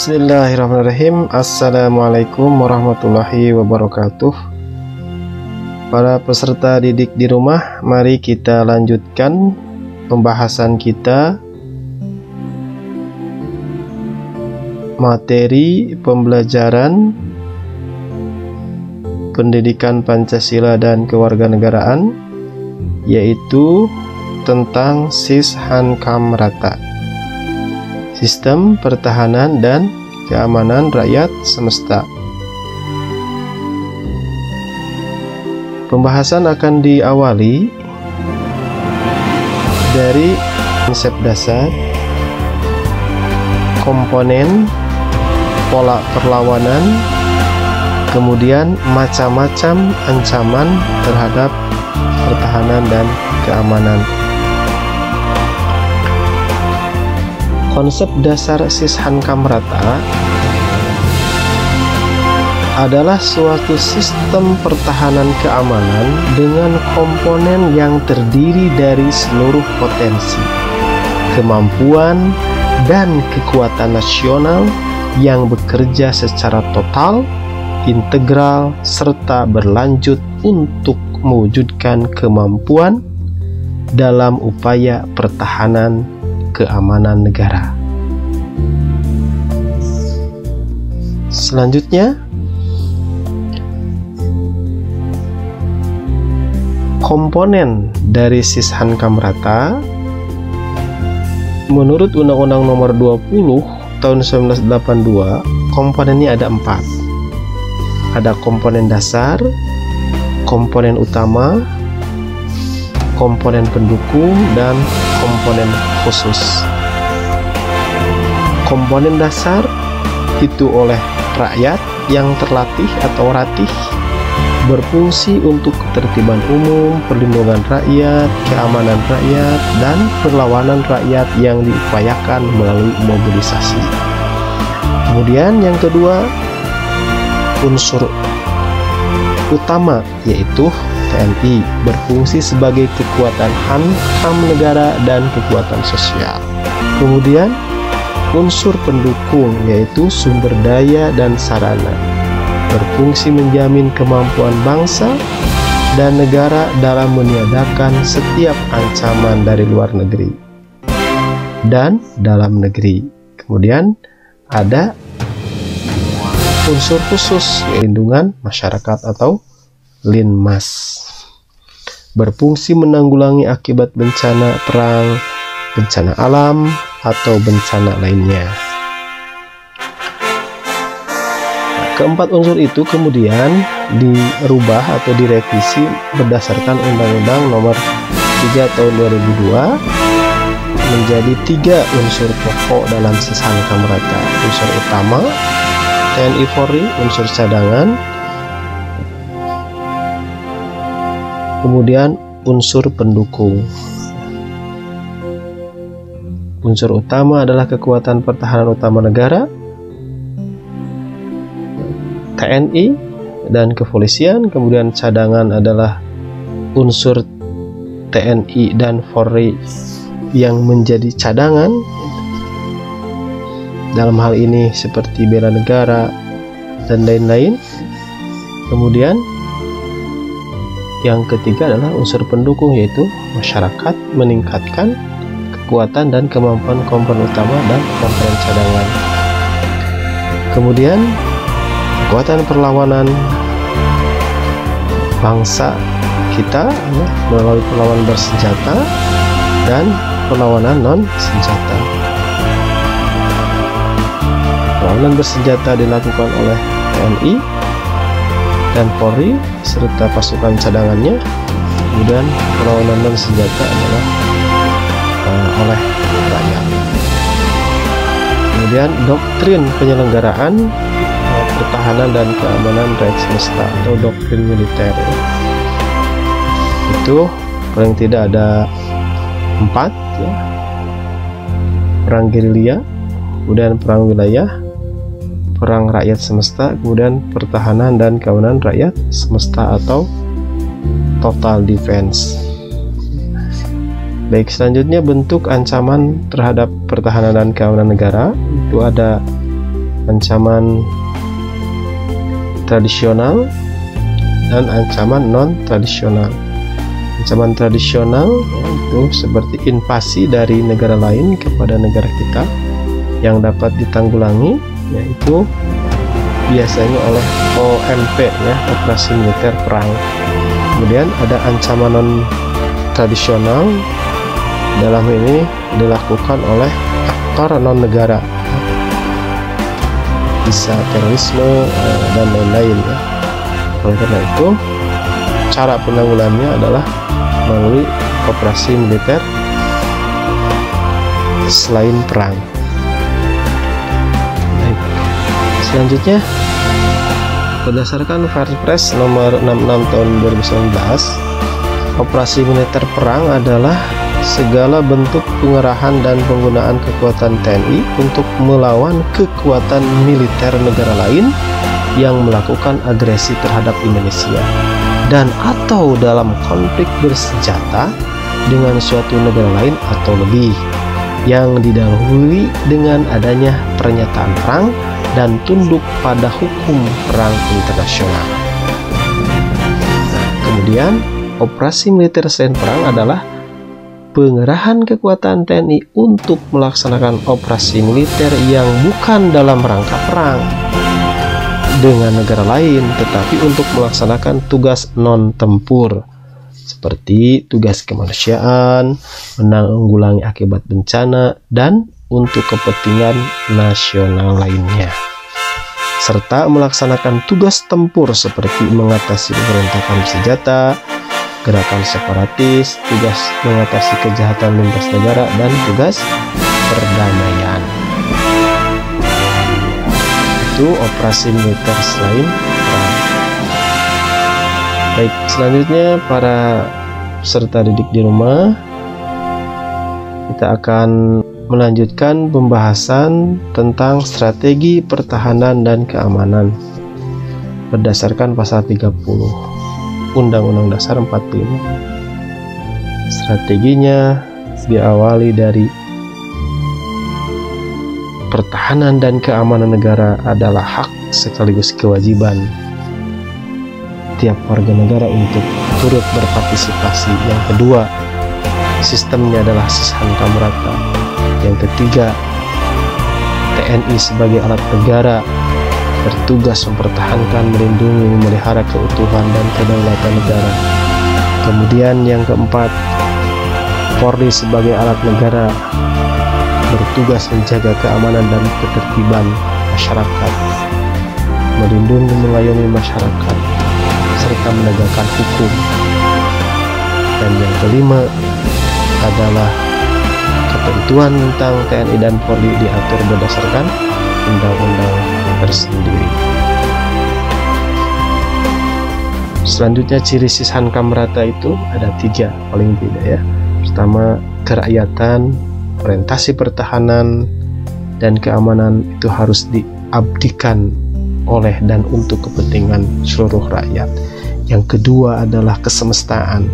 Bismillahirrahmanirrahim. Assalamualaikum warahmatullahi wabarakatuh. Para peserta didik di rumah, mari kita lanjutkan pembahasan kita materi pembelajaran pendidikan Pancasila dan kewarganegaraan, yaitu tentang Sishankamrata, Sistem Pertahanan dan Keamanan Rakyat Semesta. Pembahasan akan diawali dari konsep dasar, komponen, pola perlawanan, kemudian macam-macam ancaman terhadap pertahanan dan keamanan. Konsep dasar Sishankamrata adalah suatu sistem pertahanan keamanan dengan komponen yang terdiri dari seluruh potensi, kemampuan, dan kekuatan nasional yang bekerja secara total, integral, serta berlanjut untuk mewujudkan kemampuan dalam upaya pertahanan keamanan negara. Selanjutnya, komponen dari Sishankamrata menurut Undang-Undang Nomor 20 Tahun 1982, komponennya ada 4. Ada komponen dasar, komponen utama, komponen pendukung, dan komponen khusus. Komponen dasar itu oleh rakyat yang terlatih atau ratih, berfungsi untuk ketertiban umum, perlindungan rakyat, keamanan rakyat, dan perlawanan rakyat yang diupayakan melalui mobilisasi. Kemudian yang kedua, unsur utama yaitu TNI, berfungsi sebagai kekuatan hankam negara dan kekuatan sosial. Kemudian unsur pendukung yaitu sumber daya dan sarana, berfungsi menjamin kemampuan bangsa dan negara dalam meniadakan setiap ancaman dari luar negeri dan dalam negeri. Kemudian ada unsur khusus, perlindungan masyarakat atau Linmas, berfungsi menanggulangi akibat bencana perang, bencana alam, atau bencana lainnya. Keempat unsur itu kemudian dirubah atau direvisi berdasarkan Undang-Undang Nomor 3 Tahun 2002 menjadi 3 unsur pokok dalam Sishankamrata. Unsur utama TNI Polri, unsur cadangan, kemudian unsur pendukung. Unsur utama adalah kekuatan pertahanan utama negara, TNI dan kepolisian. Kemudian cadangan adalah unsur TNI dan Polri yang menjadi cadangan. Dalam hal ini seperti bela negara dan lain-lain. Kemudian yang ketiga adalah unsur pendukung, yaitu masyarakat meningkatkan kekuatan dan kemampuan komponen utama dan komponen cadangan. Kemudian kekuatan perlawanan bangsa kita melalui perlawanan bersenjata dan perlawanan non senjata. Perlawanan bersenjata dilakukan oleh TNI dan Polri serta pasukan cadangannya. Kemudian perlawanan non senjata adalah oleh rakyat. Kemudian doktrin penyelenggaraan pertahanan dan keamanan rakyat semesta atau doktrin militer. Itu paling tidak ada 4 ya. Perang gerilya, kemudian perang wilayah, perang rakyat semesta, kemudian pertahanan dan keamanan rakyat semesta atau total defense. Baik, selanjutnya bentuk ancaman terhadap pertahanan dan keamanan negara. Itu ada ancaman tradisional dan ancaman non-tradisional. Ancaman tradisional itu seperti invasi dari negara lain kepada negara kita yang dapat ditanggulangi, yaitu biasanya oleh OMP ya, operasi militer perang. Kemudian ada ancaman non tradisional, dalam ini dilakukan oleh aktor non negara, bisa terorisme dan lain-lain ya. Oleh karena itu cara penanggulangannya adalah melalui operasi militer selain perang. Baik. Selanjutnya, berdasarkan Perpres nomor 66 tahun 2019, operasi militer perang adalah segala bentuk pengerahan dan penggunaan kekuatan TNI untuk melawan kekuatan militer negara lain yang melakukan agresi terhadap Indonesia dan atau dalam konflik bersenjata dengan suatu negara lain atau lebih, yang didahului dengan adanya pernyataan perang dan tunduk pada hukum perang internasional. Kemudian, operasi militer selain perang adalah pengerahan kekuatan TNI untuk melaksanakan operasi militer yang bukan dalam rangka perang dengan negara lain, tetapi untuk melaksanakan tugas non-tempur seperti tugas kemanusiaan, menanggulangi akibat bencana, dan untuk kepentingan nasional lainnya, serta melaksanakan tugas tempur seperti mengatasi pemberontakan bersenjata, gerakan separatis, tugas mengatasi kejahatan lintas negara, dan tugas perdamaian. Itu operasi militer selain perang. Baik, selanjutnya para peserta didik di rumah, kita akan melanjutkan pembahasan tentang strategi pertahanan dan keamanan berdasarkan pasal 30 Undang-Undang Dasar 45. Strateginya diawali dari pertahanan dan keamanan negara adalah hak sekaligus kewajiban tiap warga negara untuk turut berpartisipasi. Yang kedua, sistemnya adalah sishankamrata. Yang ketiga, TNI sebagai alat negara bertugas mempertahankan, melindungi, memelihara keutuhan dan kedaulatan negara. Kemudian yang keempat, Polri sebagai alat negara bertugas menjaga keamanan dan ketertiban masyarakat, melindungi, mengayomi masyarakat, serta menegakkan hukum. Dan yang kelima adalah ketentuan tentang TNI dan Polri diatur berdasarkan undang-undang tersendiri. Selanjutnya, ciri sishankamrata itu ada 3 paling tidak ya. Pertama, kerakyatan, orientasi pertahanan dan keamanan itu harus diabdikan oleh dan untuk kepentingan seluruh rakyat. Yang kedua adalah kesemestaan.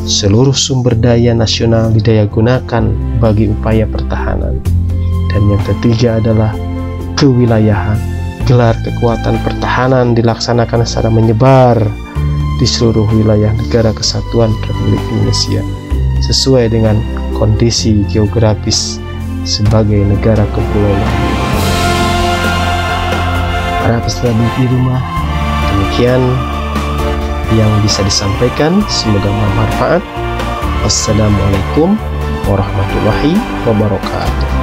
Seluruh sumber daya nasional didayagunakan bagi upaya pertahanan. Dan yang ketiga adalah kewilayahan. Gelar kekuatan pertahanan dilaksanakan secara menyebar di seluruh wilayah negara kesatuan Republik Indonesia sesuai dengan kondisi geografis sebagai negara kepulauan. Para peserta di rumah, demikian yang bisa disampaikan, semoga bermanfaat. Wassalamualaikum warahmatullahi wabarakatuh.